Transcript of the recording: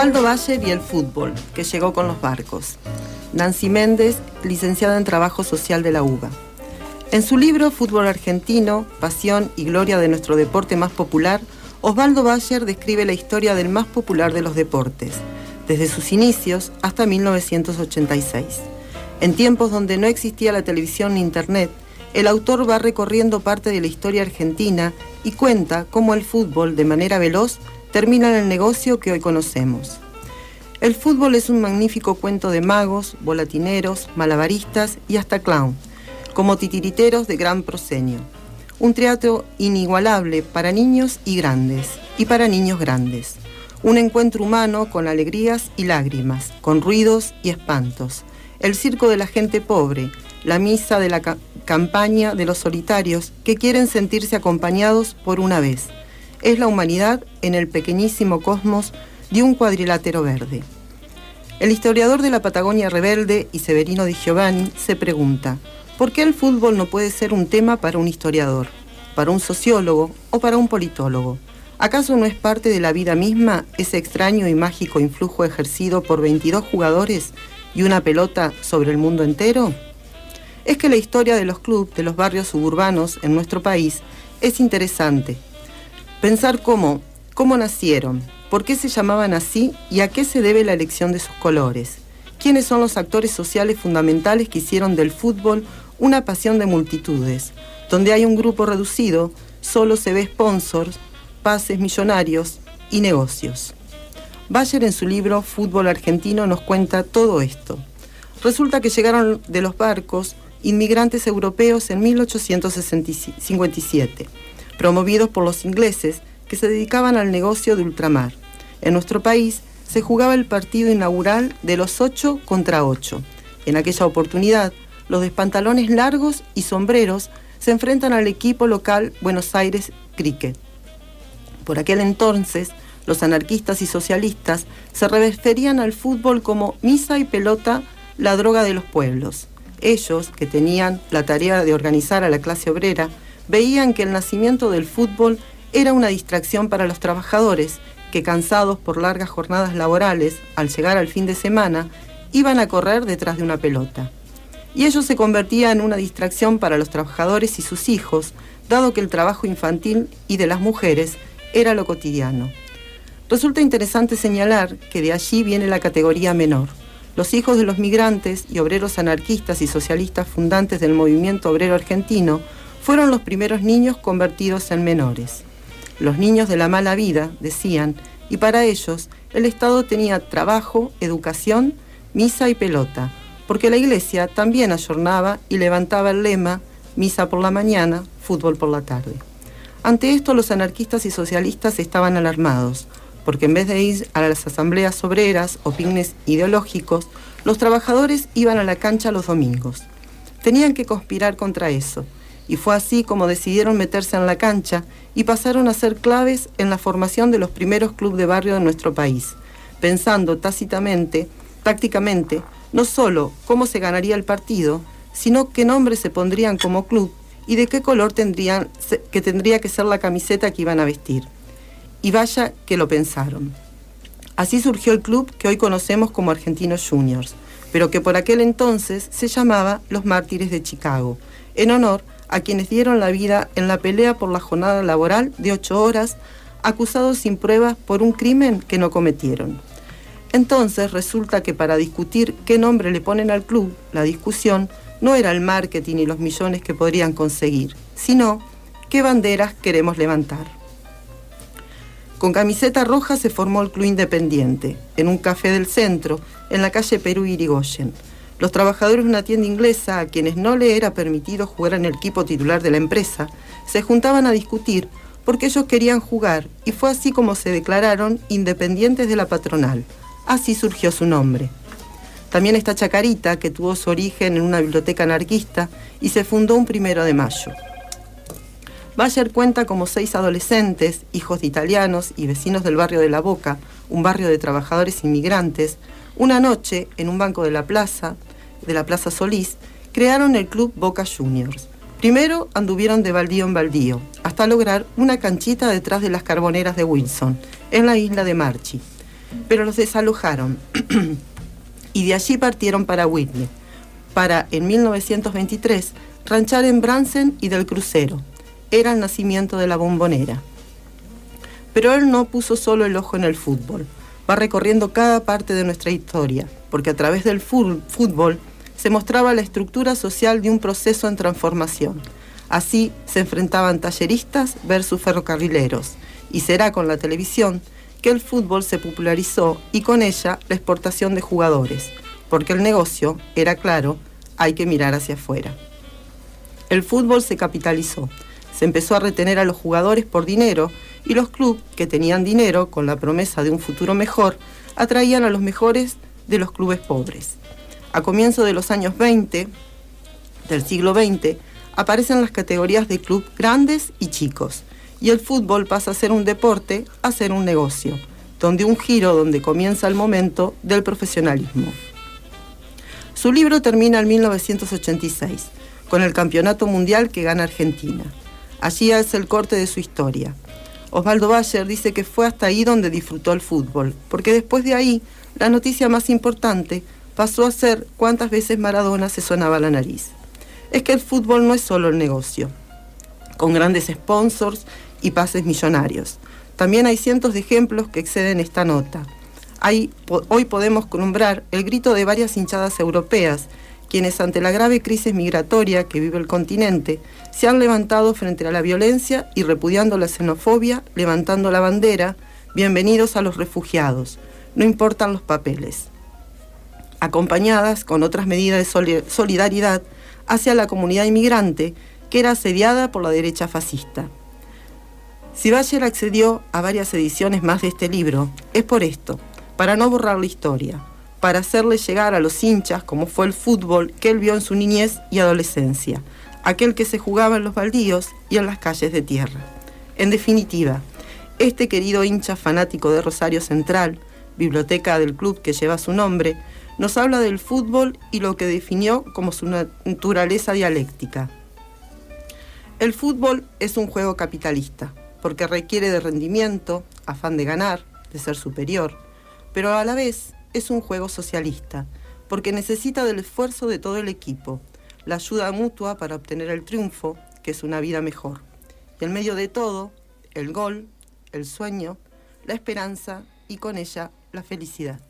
Osvaldo Bayer y el fútbol, que llegó con los barcos. Nancy Méndez, licenciada en Trabajo Social de la UBA. En su libro Fútbol Argentino, Pasión y Gloria de nuestro deporte más popular, Osvaldo Bayer describe la historia del más popular de los deportes, desde sus inicios hasta 1986. En tiempos donde no existía la televisión ni internet, el autor va recorriendo parte de la historia argentina y cuenta cómo el fútbol, de manera veloz, termina en el negocio que hoy conocemos. El fútbol es un magnífico cuento de magos, volatineros, malabaristas y hasta clown, como titiriteros de gran proscenio. Un teatro inigualable para niños y grandes, y para niños grandes. Un encuentro humano con alegrías y lágrimas, con ruidos y espantos. El circo de la gente pobre, la misa de la campaña de los solitarios que quieren sentirse acompañados por una vez. Es la humanidad en el pequeñísimo cosmos de un cuadrilátero verde. El historiador de la Patagonia rebelde y Severino Di Giovanni se pregunta: ¿por qué el fútbol no puede ser un tema para un historiador, para un sociólogo o para un politólogo? ¿Acaso no es parte de la vida misma ese extraño y mágico influjo ejercido por 22 jugadores y una pelota sobre el mundo entero? Es que la historia de los clubes de los barrios suburbanos en nuestro país es interesante. Pensar cómo nacieron, por qué se llamaban así y a qué se debe la elección de sus colores. ¿Quiénes son los actores sociales fundamentales que hicieron del fútbol una pasión de multitudes? Donde hay un grupo reducido, solo se ve sponsors, pases millonarios y negocios. Bayer en su libro Fútbol Argentino nos cuenta todo esto. Resulta que llegaron de los barcos inmigrantes europeos en 1857, promovidos por los ingleses que se dedicaban al negocio de ultramar. En nuestro país se jugaba el partido inaugural de los 8 contra 8. En aquella oportunidad, los de pantalones largos y sombreros se enfrentan al equipo local Buenos Aires Cricket. Por aquel entonces, los anarquistas y socialistas se referían al fútbol como misa y pelota, la droga de los pueblos. Ellos, que tenían la tarea de organizar a la clase obrera, veían que el nacimiento del fútbol era una distracción para los trabajadores que, cansados por largas jornadas laborales, al llegar al fin de semana, iban a correr detrás de una pelota. Y ello se convertía en una distracción para los trabajadores y sus hijos, dado que el trabajo infantil y de las mujeres era lo cotidiano. Resulta interesante señalar que de allí viene la categoría menor. Los hijos de los migrantes y obreros anarquistas y socialistas fundantes del movimiento obrero argentino fueron los primeros niños convertidos en menores. Los niños de la mala vida, decían, y para ellos el Estado tenía trabajo, educación, misa y pelota, porque la Iglesia también ayornaba y levantaba el lema misa por la mañana, fútbol por la tarde. Ante esto los anarquistas y socialistas estaban alarmados, porque en vez de ir a las asambleas obreras o picnics ideológicos, los trabajadores iban a la cancha los domingos. Tenían que conspirar contra eso, y fue así como decidieron meterse en la cancha y pasaron a ser claves en la formación de los primeros clubes de barrio de nuestro país, pensando tácticamente, no solo cómo se ganaría el partido, sino qué nombres se pondrían como club y de qué color tendría que ser la camiseta que iban a vestir. Y vaya que lo pensaron. Así surgió el club que hoy conocemos como Argentinos Juniors, pero que por aquel entonces se llamaba Los Mártires de Chicago, en honor a quienes dieron la vida en la pelea por la jornada laboral de 8 horas, acusados sin pruebas por un crimen que no cometieron. Entonces resulta que para discutir qué nombre le ponen al club, la discusión no era el marketing y los millones que podrían conseguir, sino qué banderas queremos levantar. Con camiseta roja se formó el Club Independiente, en un café del centro, en la calle Perú Irigoyen. Los trabajadores de una tienda inglesa, a quienes no le era permitido jugar en el equipo titular de la empresa, se juntaban a discutir porque ellos querían jugar, y fue así como se declararon independientes de la patronal. Así surgió su nombre. También está Chacarita, que tuvo su origen en una biblioteca anarquista y se fundó un 1 de mayo. Bayer cuenta como 6 adolescentes, hijos de italianos y vecinos del barrio de La Boca, un barrio de trabajadores inmigrantes, una noche, en un banco de la Plaza Solís, crearon el club Boca Juniors. Primero anduvieron de baldío en baldío, hasta lograr una canchita detrás de las carboneras de Wilson, en la isla de Marchi. pero los desalojaron y de allí partieron para Whitney, para en 1923 ranchar en Bransen y del Crucero. Era el nacimiento de la Bombonera. Pero él no puso solo el ojo en el fútbol, va recorriendo cada parte de nuestra historia, porque a través del fútbol se mostraba la estructura social de un proceso en transformación. Así se enfrentaban talleristas versus ferrocarrileros, y será con la televisión que el fútbol se popularizó y con ella la exportación de jugadores, porque el negocio era claro, hay que mirar hacia afuera. El fútbol se capitalizó, se empezó a retener a los jugadores por dinero y los clubes que tenían dinero con la promesa de un futuro mejor atraían a los mejores de los clubes pobres. A comienzos de los años 20 del siglo XX aparecen las categorías de club grandes y chicos y el fútbol pasa a ser un deporte a ser un negocio, donde comienza el momento del profesionalismo. Su libro termina en 1986 con el campeonato mundial que gana Argentina. Allí hace el corte de su historia. Osvaldo Bayer dice que fue hasta ahí donde disfrutó el fútbol, porque después de ahí, la noticia más importante pasó a ser cuántas veces Maradona se sonaba la nariz. Es que el fútbol no es solo el negocio, con grandes sponsors y pases millonarios. También hay cientos de ejemplos que exceden esta nota. Hoy podemos nombrar el grito de varias hinchadas europeas, quienes ante la grave crisis migratoria que vive el continente, se han levantado frente a la violencia y repudiando la xenofobia, levantando la bandera, bienvenidos a los refugiados, no importan los papeles, acompañadas con otras medidas de solidaridad hacia la comunidad inmigrante que era asediada por la derecha fascista. Si Bayer accedió a varias ediciones más de este libro, es por esto, para no borrar la historia, para hacerle llegar a los hinchas como fue el fútbol que él vio en su niñez y adolescencia, aquel que se jugaba en los baldíos y en las calles de tierra. En definitiva, este querido hincha fanático de Rosario Central, biblioteca del club que lleva su nombre, nos habla del fútbol y lo que definió como su naturaleza dialéctica. El fútbol es un juego capitalista, porque requiere de rendimiento, afán de ganar, de ser superior, pero a la vez es un juego socialista, porque necesita del esfuerzo de todo el equipo, la ayuda mutua para obtener el triunfo, que es una vida mejor. Y en medio de todo, el gol, el sueño, la esperanza y con ella la felicidad.